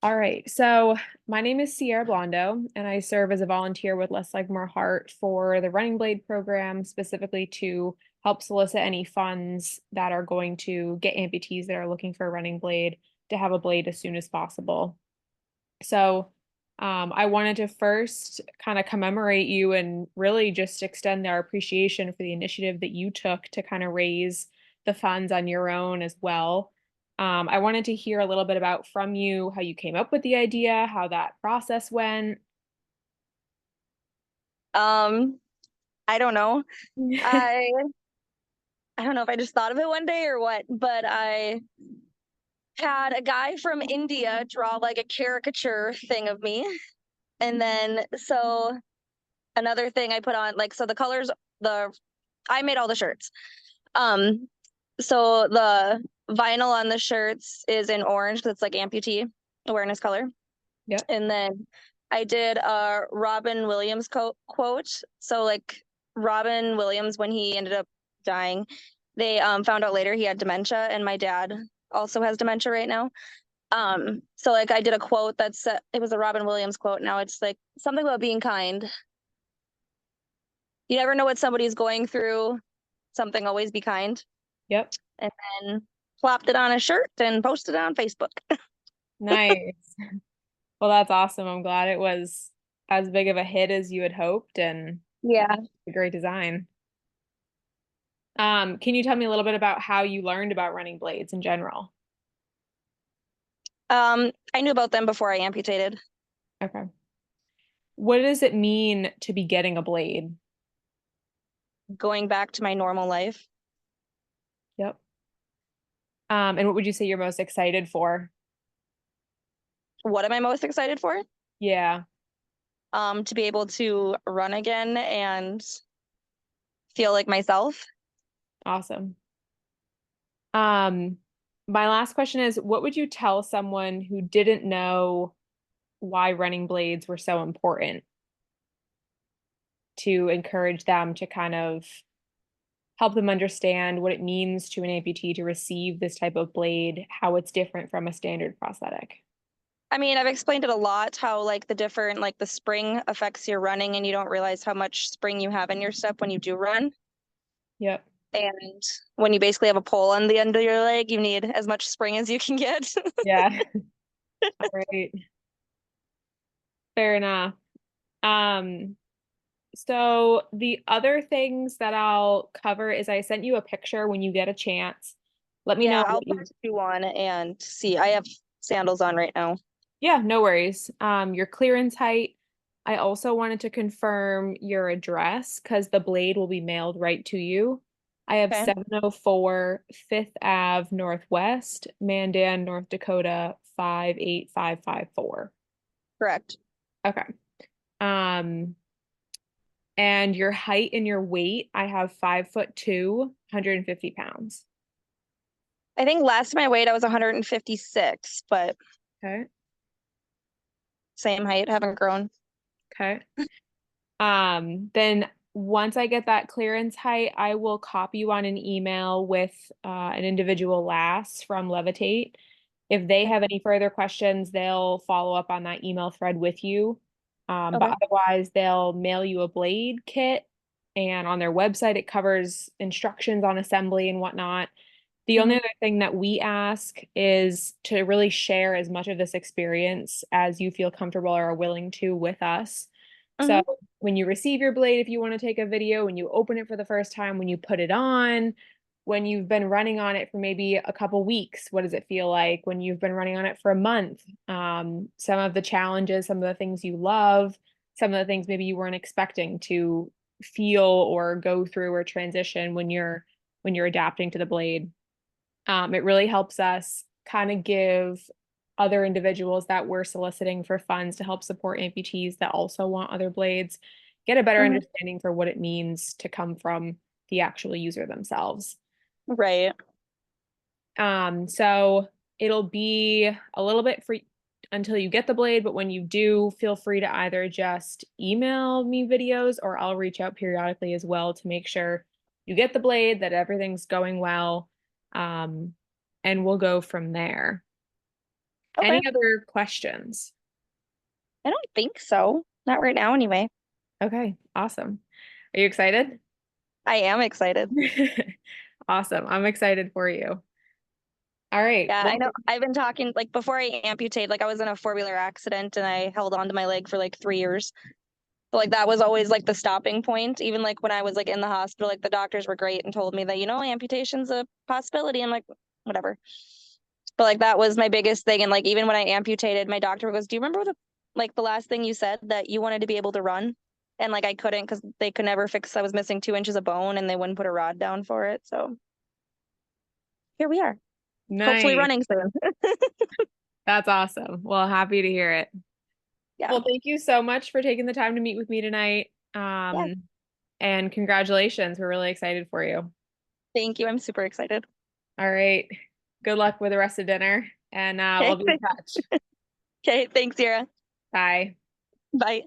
All right. So my name is Sierra Blondo, and I serve as a volunteer with Less Like More Heart for the Running Blade program, specifically to help solicit any funds that are going to get amputees that are looking for a running blade to have a blade as soon as possible. So I wanted to first kind of commemorate you and really just extend our appreciation for the initiative that you took to kind of raise the funds on your own as well. I wanted to hear a little bit about from you how you came up with the idea, how that process went. Um, I don't know. I I don't know if I just thought of it one day or what, but I had a guy from India draw like a caricature thing of me. And then another thing I put on like the colors the I made all the shirts. Um so the vinyl on the shirts is in orange because it's like amputee awareness color. Yep. And then I did a Robin Williams quote. So like Robin Williams, when he ended up dying, they found out later he had dementia, and my dad also has dementia right now. So like I did a quote that's it was a Robin Williams quote. Now it's like something about being kind. You never know what somebody's going through. Something always be kind. Yep. And then plopped it on a shirt and posted it on Facebook. Nice. Well, that's awesome. I'm glad it was as big of a hit as you had hoped and Yeah. a great design. Can you tell me a little bit about how you learned about running blades in general? I knew about them before I amputated. Okay. What does it mean to be getting a blade? Going back to my normal life. Yep. And what would you say you're most excited for? What am I most excited for? Yeah, To be able to run again and feel like myself. awesome. Um, my last question is, what would you tell someone who didn't know why running blades were so important to encourage them to kind of help them understand what it means to an amputee to receive this type of blade, how it's different from a standard prosthetic? I mean, I've explained it a lot how like the different like the spring affects your running and you don't realize how much spring you have in your step when you do run. Yep. And when you basically have a pole on the end of your leg, you need as much spring as you can get. Yeah. All right. Fair enough. Um, So the other things that I'll cover is I sent you a picture when you get a chance. Let me know Yeah, I'll what you, text you one and see. I have sandals on right now. yeah, no worries. Your clearance height. I also wanted to confirm your address because the blade will be mailed right to you. I have Okay. 704 Fifth Ave Northwest, Mandan, North Dakota, 58554. Correct. Okay. Um, and your height and your weight, I have 5'2", 150 pounds. I think last time I weighed I was 156, but Okay. same height, haven't grown. Okay. Then once I get that clearance height, I will copy you on an email with an individual last from Levitate. If they Okay. have any further questions, they'll follow up on that email thread with you. But Okay. otherwise, they'll mail you a blade kit, and on their website, it covers instructions on assembly and whatnot. The only Hmm. other thing that we ask is to really share as much of this experience as you feel comfortable or are willing to with us. So Hmm. when you receive your blade, if you want to take a video, when you open it for the first time, when you put it on, when you've been running on it for maybe a couple weeks, what does it feel like? When you've been running on it for a month, some of the challenges, some of the things you love, some of the things maybe you weren't expecting to feel or go through or transition when you're adapting to the blade. It really helps us kind of give other individuals that we're soliciting for funds to help support amputees that also want other blades get a better Hmm. understanding for what it means to come from the actual user themselves. Right. So it'll be a little bit free until you get the blade, but when you do, feel free to either just email me videos or I'll reach out periodically as well to make sure you get the blade, that everything's going well. Um, and we'll go from there. Okay. Any other questions? I don't think so. Not right now, anyway. Okay, awesome. Are you excited? I am excited. Awesome. I'm excited for you. All right. Yeah, I Well, know. I've been talking like before I amputate, like I was in a four-wheeler accident and I held on to my leg for like 3 years. So like that was always like the stopping point. Even like when I was like in the hospital, like the doctors were great and told me that, amputation's a possibility. I'm like, whatever. But like that was my biggest thing. And like even when I amputated, my doctor goes, "Do you remember the last thing you said that you wanted to be able to run?" And like I couldn't because they could never fix I was missing 2 inches of bone and they wouldn't put a rod down for it. So here we are. Hopefully nice. running soon. That's awesome. Well, happy to hear it. Yeah. Well, thank you so much for taking the time to meet with me tonight. Yeah. And congratulations. We're really excited for you. Thank you. I'm super excited. All right. Good luck with the rest of dinner, and Okay. we'll be in touch. Okay. Thanks, Yara. Bye. Bye.